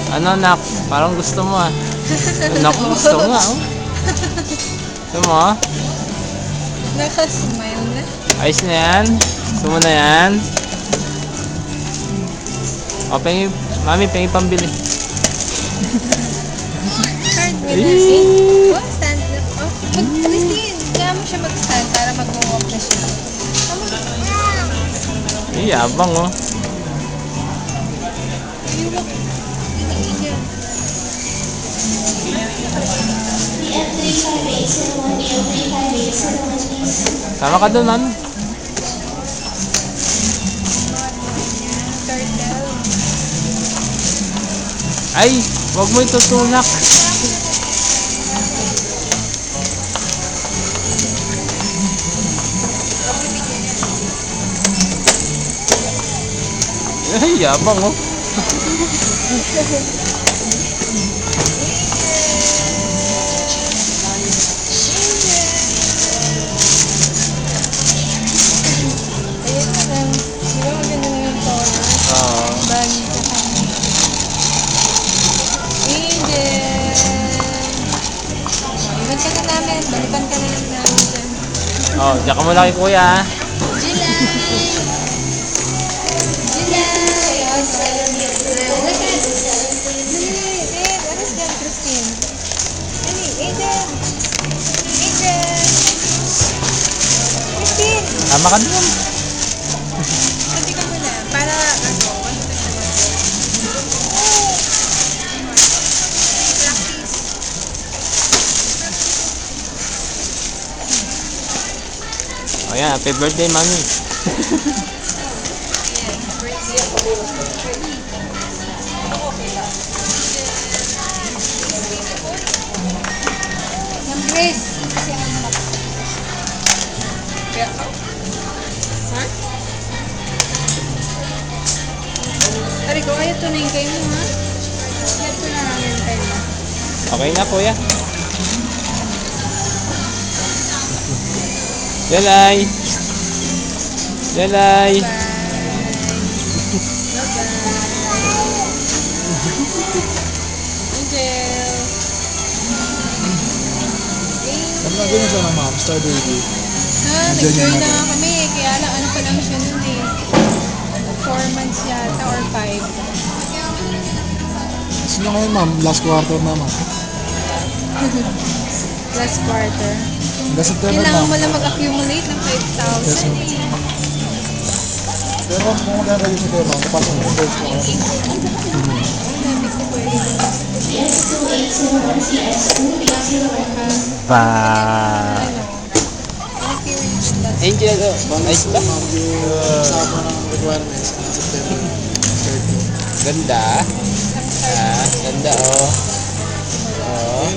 Ano nak? Parang gusto mo ah. Nak, gusto mo nga oh. Gusto mo ah? Naka-smile na. Ayos na yan? Gusto mo na yan? O, pengi, mami, pengi pambili. Card with a oh, stand up. Oh, Christine, kaya mo siya mag-stand para mag-walk na siya. Yabang oh. Sama ka doon, mami. Ay, wag mo itutunak. Ay, yabang oh. Balikan ka na lang namin dyan. Oh, diyan ka muna kay kuya ha. Jilay! Jilay! Babe, aras dyan, Christine. Dali, Aiden! Aiden! Christine! Tama ka doon. Sabi ka muna, para ano, Oh yan, happy birthday mami. Yung Grace, kasi ang mga kaya ha? Tari ko, ayaw tunayin kayo mo ha? Ayaw tunayin kayo mo. Okay na kuya. Jalay! Jalay! Angel! Ano na ganyan siya ng ma'am? Star baby. Ha, nag-join na nga kami. Kaya lang, ano pa lang siya nun eh. 4 months yata or 5. Sino ngayon ma'am? Last quarter na ma'am. Last quarter. Last September Kailangan mo ma'am. lang mag-accumulate ng 5,000 eh. Pero kung maganda yung sa ma'am, kapasok mo first ko kayo. Hindi ko pwede. Pa. Ano curious lang. Angel, oh. Ayos ba? Ma'am, yung kasama ng requirements ng September 30. Ganda. Ah, ganda oh. Oh.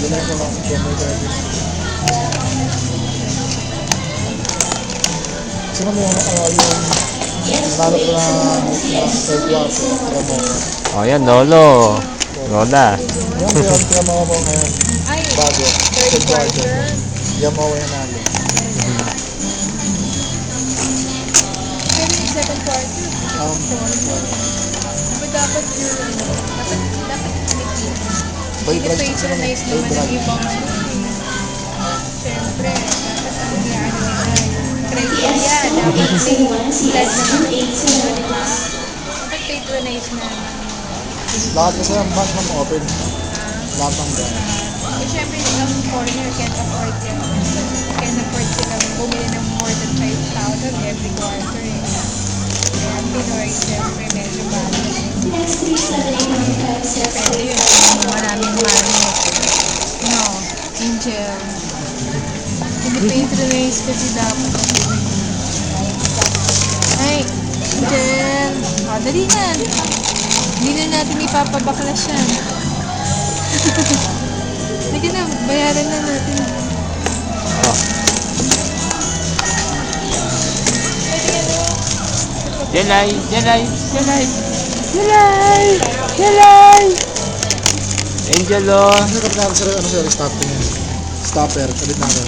Yan ako lang September 30. Sino mo yung nanalo ko na third quarter? Tira mo. Oh yan, lolo. Lola. Yan, tira mo ako ngayon. Ay, Bago. third quarter. Yan mo yung nanalo. Pero yung second quarter. Dapat yung ano, dapat Philippines. Pinipatronize naman ang ibang siyempre, dapat ang ano yung criteria, dapat may blood naman. Dapat patronize na Lahat kasi ang bank ng open. Lahat ng bank. siyempre, ang foreigner can't afford yan. Can't afford silang bumili ng more than 5,000 every quarter. Kaya ang Pinoy, siyempre, medyo bali. Depende yun kung maraming money. No, Angel. Pinipatronize kasi dapat. Ay, Angel. O, dali na. Hindi na natin ipapabaklas yan. Sige na, bayaran na natin. Oh. Jalay, Jalay, Jalay. Jalay! Jalay! Angel oh. Ano ka pinaka sir, ano sir, stopper niya? Stopper, kabit natin.